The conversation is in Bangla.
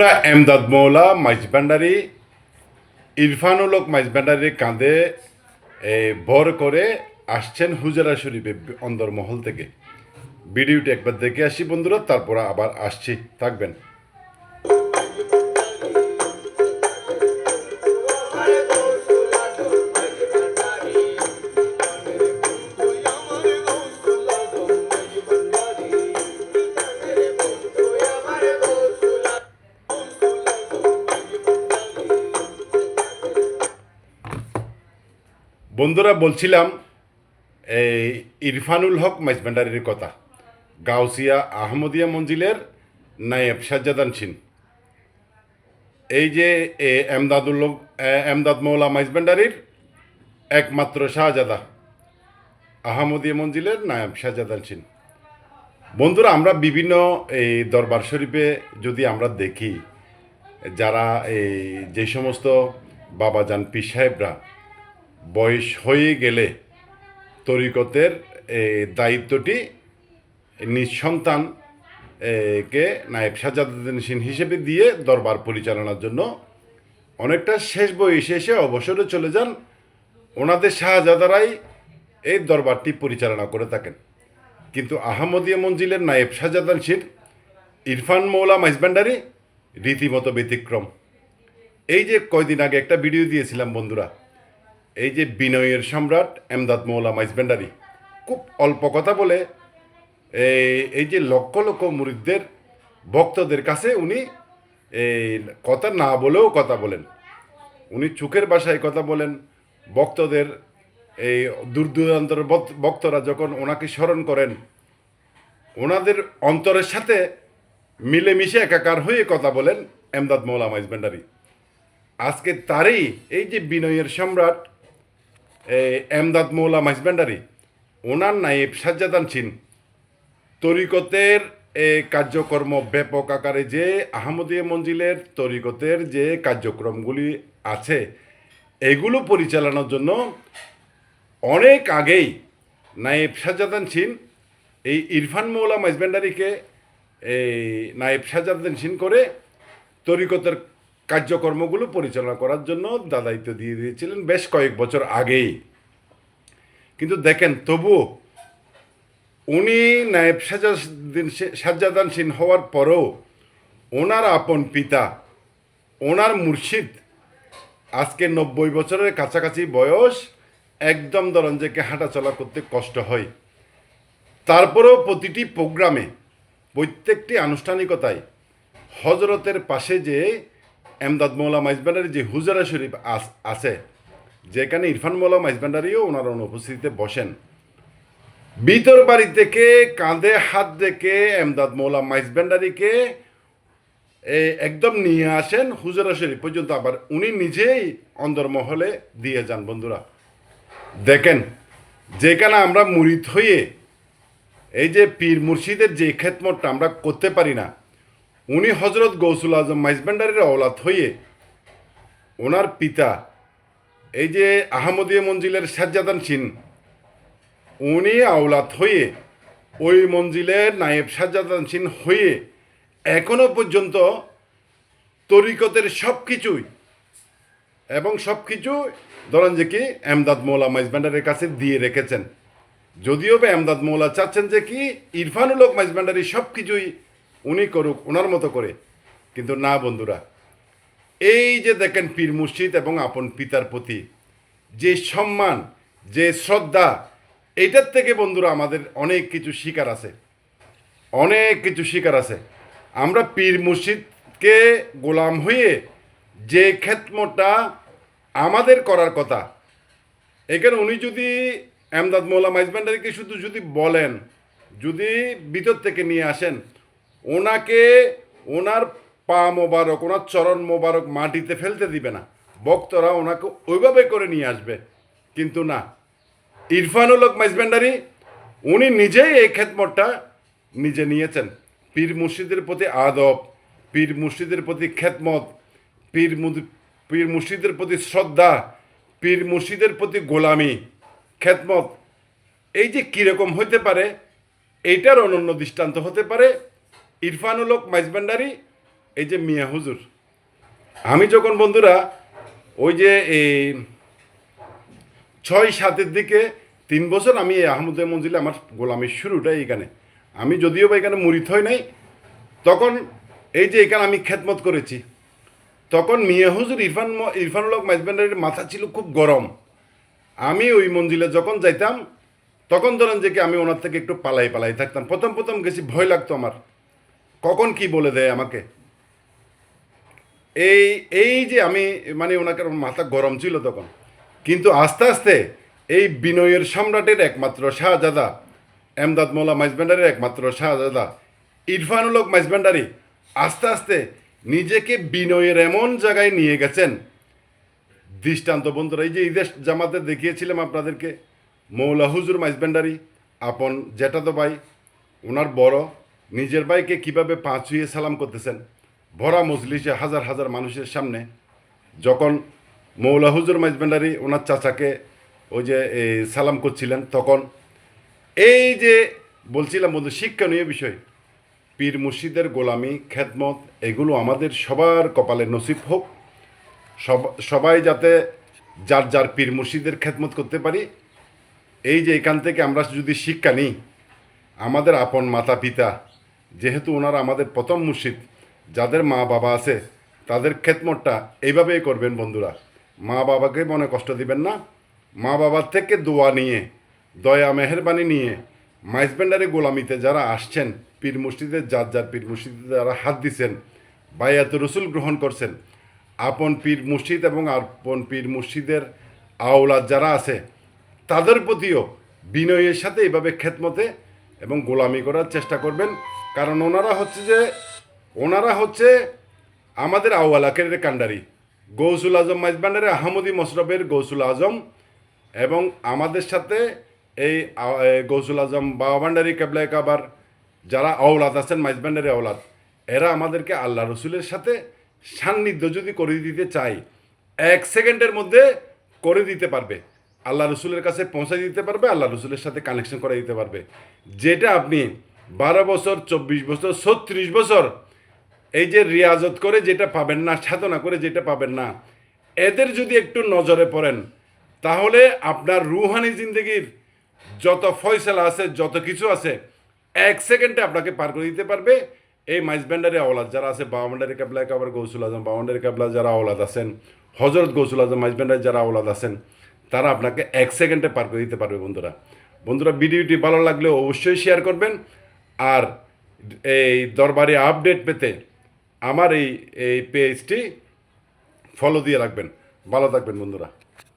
বন্ধুরা, এমদাদ মৌলা মাইজভান্ডারি ইরফানুল হক মাইজভান্ডারির কাঁধে ভর করে আসছেন হুজরা শরীফে অন্দরমহল থেকে। ভিডিওটি একবার দেখে আসি বন্ধুরা, তারপর আবার আসছি, থাকবেন। বন্ধুরা, বলছিলাম এই ইরফানুল হক মাইজভান্ডারির কথা। গাউসিয়া আহমদিয়া মঞ্জিলের নায়েব সাজ্জাদানশীন, এই যে এমদাদ মৌলা মাইজভান্ডারির একমাত্র শাহজাদা, আহমদিয়া মঞ্জিলের নায়েব সাজ্জাদানশীন। বন্ধুরা, আমরা বিভিন্ন এই দরবার শরীফে যদি আমরা দেখি, যারা এই যে সমস্ত বাবাজান পীর সাহেবরা বয়স হয়ে গেলে তরিকতের দায়িত্বটি নিজ সন্তান কে নায়েব সাজ্জাদানশীন হিসেবে দিয়ে দরবার পরিচালনার জন্য অনেকটা শেষ বয়সে এসে অবসরে চলে যান। ওনাদের শাহজাদারাই এই দরবারটি পরিচালনা করে থাকেন। কিন্তু আহমদিয়া মঞ্জিলের নায়েব সাজ্জাদানশীন ইরফান মৌলা মাইজভান্ডারি রীতিমতো ব্যতিক্রম। এই যে কয়দিন আগে একটা ভিডিও দিয়েছিলাম বন্ধুরা, এই যে বিনয়ের সম্রাট এমদাদ মৌলা মাইজভান্ডারি খুব অল্প কথা বলে এই যে লক্ষ লক্ষ মুরিদদের ভক্তদের কাছে উনি এই কথা না বলেও কথা বলেন। উনি চোখের ভাষায় কথা বলেন। ভক্তদের এই দূর দূরান্তর ভক্তরা যখন ওনাকে স্মরণ করেন, ওনাদের অন্তরের সাথে মিলেমিশে একাকার হয়ে কথা বলেন এমদাদ মৌলা মাইজভান্ডারি। আজকে তারই এই যে বিনয়ের সম্রাট এমদাদ মৌলা মাইজভান্ডারি, ওনার নায়েব সাজ্জাদানশীন তরিকতের কার্যকর্ম ব্যাপক আকারে যে আহমদিয়া মঞ্জিলের তরিকতের যে কার্যক্রমগুলি আছে, এগুলো পরিচালনার জন্য অনেক আগেই নায়েব সাজ্জাদানশীন এই ইরফান মৌলা মাইজভান্ডারিকে এই নায়েব সাজ্জাদানশীন করে তরিকতের কার্যকর্মগুলো পরিচালনা করার জন্য দায়িত্ব দিয়ে দিয়েছিলেন বেশ কয়েক বছর আগেই। কিন্তু দেখেন, তবুও উনি নায়েব সাজ্জাদানশীন হওয়ার পরেও ওনার আপন পিতা, ওনার মুর্শিদ, আজকে 90 বছরের কাছাকাছি বয়স, একদম ধরেন যে হাঁটাচলা করতে কষ্ট হয়, তারপরেও প্রতিটি প্রোগ্রামে, প্রত্যেকটি আনুষ্ঠানিকতায় হজরতের পাশে যে এমদাদ মৌলা মাইজভান্ডারির যে হুজরা শরীফ আছে, যেখানে ইরফান মৌলা মাইজভান্ডারিও ওনার অনুপস্থিতিতে বসেন, ভিতর বাড়ি থেকে কাঁধে হাত রেখে এমদাদ মৌলা মাইজভান্ডারিকে একদম নিয়ে আসেন হুজরা শরীফ পর্যন্ত, আবার উনি নিজেই অন্দরমহলে দিয়ে যান। বন্ধুরা দেখেন, যেখানে আমরা মুরিদ হয়ে এই যে পীর মুর্শিদের যে খেদমতটা আমরা করতে পারি না, উনি হজরত গৌসুল আজম মাইজভান্ডারির অওলাদ হয়ে ওনার পিতা এই যে আহমদিয়া মঞ্জিলের সাজ্জাদানশীন, উনি আওলাদ হয়ে ওই মঞ্জিলের নায়েব সাজ্জাদানশীন হয়ে এখনো পর্যন্ত তরিকতের সব কিছুই এবং সব কিছু ধরেন যে কি এমদাদ মৌলা মাইজভান্ডারির কাছে দিয়ে রেখেছেন। যদিও বা এমদাদ মৌলা চাচ্ছেন যে কি ইরফানুল হক মাইজভান্ডারি সব কিছুই উনি করুক ওনার মতো করে, কিন্তু না বন্ধুরা, এই যে দেখেন পীর মুর্শিদ এবং আপন পিতার প্রতি যে সম্মান, যে শ্রদ্ধা, এইটার থেকে বন্ধুরা আমাদের অনেক কিছু শিকার আছে, অনেক কিছু শিকার আছে। আমরা পীর মুর্শিদকে গোলাম হয়ে যে খেদমতটা আমাদের করার কথা, এখানে উনি যদি এমদাদ মৌলা মাইজভান্ডারিকে শুধু যদি বলেন, যদি ভিতর থেকে নিয়ে আসেন, ওনাকে ওনার পা মোবারক, ওনার চরণ মোবারক মাটিতে ফেলতে দিবে না, ভক্তরা ওনাকে ওইভাবে করে নিয়ে আসবে। কিন্তু না, ইরফানুল হক মাইজভান্ডারি উনি নিজেই এই খেদমতটা নিজে নিয়েছেন। পীর মুর্শিদের প্রতি আদব, পীর মুর্শিদের প্রতি খেদমত, পীর মুর্শিদের প্রতি শ্রদ্ধা, পীর মুর্শিদের প্রতি গোলামি, খেদমত, এই যে কীরকম হতে পারে, এইটার অনন্য দৃষ্টান্ত হতে পারে ইরফানুল হক মাইজভান্ডারি এই যে মিয়া হুজুর, আমি যখন বন্ধুরা ওই যে এই 6-7-এর দিকে 3 বছর আমি এই আহমদিয়া মঞ্জিলে আমার গোলামির শুরুটা এইখানে। আমি যদিও বা এখানে মুরিদ হয় নাই, তখন এই যে এখানে আমি খেদমত করেছি, তখন মিয়া হুজুর ইরফানুল হক মাইজভান্ডারির মাথা ছিল খুব গরম। আমি ওই মঞ্জিলে যখন যাইতাম, তখন ধরেন যে কি আমি ওনার থেকে একটু পালাই পালাই থাকতাম। প্রথম প্রথম গেছি, ভয় লাগতো আমার, কখন কি বলে দেয় আমাকে। এই এই যে আমি মানে ওনাকে মাথা গরম ছিল তখন। কিন্তু আস্তে আস্তে এই বিনয়ের সম্রাটের একমাত্র শাহজাদা, এমদাদ মৌলা মাইজভান্ডারির একমাত্র শাহজাদা ইরফানুল হক মাইজভান্ডারি আস্তে আস্তে নিজেকে বিনয়ের এমন জায়গায় নিয়ে গেছেন, দৃষ্টান্ত বন্ধুরা। এই যে ঈদের জামাতে দেখিয়েছিলাম আপনাদেরকে, মৌলা হুজুর মাইজভান্ডারি আপন জ্যাঠাতো ভাই, ওনার বড় নিজের ভাইকে কীভাবে পা ছুঁয়ে সালাম করতেছেন ভরা মজলিসে হাজার হাজার মানুষের সামনে। যখন মৌলা হুজুর মাইজভান্ডারি ওনার চাচাকে ওই যে সালাম করছিলেন, তখন এই যে বলছিলাম বন্ধু, শিক্ষণীয় বিষয়, পীর মুর্শিদের গোলামি খেদমত এগুলো আমাদের সবার কপালে নসিব হোক। সবাই যাতে যার যার পীর মুর্শিদের খেদমত করতে পারি। এই যে এখান থেকে আমরা যদি শিক্ষা নিই, আমাদের আপন মাতা পিতা, যেহেতু ওনারা আমাদের প্রথম মুর্শিদ, যাদের মা বাবা আছে তাদের খেদমতটা এইভাবেই করবেন বন্ধুরা। মা বাবাকে মনে কষ্ট দিবেন না। মা বাবার থেকে দোয়া নিয়ে, দয়া মেহেরবানি নিয়ে মাইজভান্ডারি গোলামিতে যারা আসছেন, পীর মুর্শিদের যার যার পীর মুর্শিদে যারা হাত দিছেন, বায়াত রসুল গ্রহণ করছেন, আপন পীর মুর্শিদ এবং আপন পীর মুর্শিদের আওলাদ যারা আছে তাদের প্রতিও বিনয়ের সাথে এইভাবে খেদমতে এবং গোলামি করার চেষ্টা করবেন। কারণ ওনারা হচ্ছে আমাদের আউয়াল আখেরের কান্ডারি, গৌসুল আজম মাইজভান্ডারি আহমদি মশরফের গৌসুল আজম, এবং আমাদের সাথে এই গৌসুল আজম বাবা ভান্ডারি কেবলা কাবার যারা আওলাদ আছেন, মাইজভান্ডারি আওলাদ, এরা আমাদেরকে আল্লাহ রসুলের সাথে সান্নিধ্য যদি করে দিতে চাই, 1 সেকেন্ডের মধ্যে করে দিতে পারবে। আল্লাহ রসুলের কাছে পৌঁছে দিতে পারবে, আল্লাহ রসুলের সাথে কানেকশন করে দিতে পারবে। যেটা আপনি 12 বছর, 24 বছর, 36 বছর এই যে রিয়াজত করে যেটা পাবেন না, সাধনা করে যেটা পাবেন না, এদের যদি একটু নজরে পড়েন, তাহলে আপনার রুহানি জিন্দগির যত ফয়সালা আছে, যত কিছু আছে, 1 সেকেন্ডে আপনাকে পার করে দিতে পারবে। এই মাইজভান্ডারি আওলাদ যারা আছে, বাউন্ডারি কাবলা কাবার গৌসুল আজম বাউন্ডারি কাবলা যারা আওলাদ আছেন, হজরত গৌসুল আজম মাইজভান্ডারি যারা আওলাদ আছেন, তারা আপনাকে 1 সেকেন্ডে পার করে দিতে পারবে বন্ধুরা। ভিডিওটি ভালো লাগলে অবশ্যই শেয়ার করবেন। আর এই দরবারি আপডেট পেতে আমার এই পেজটি ফলো দিয়ে রাখবেন। ভালো থাকবেন বন্ধুরা।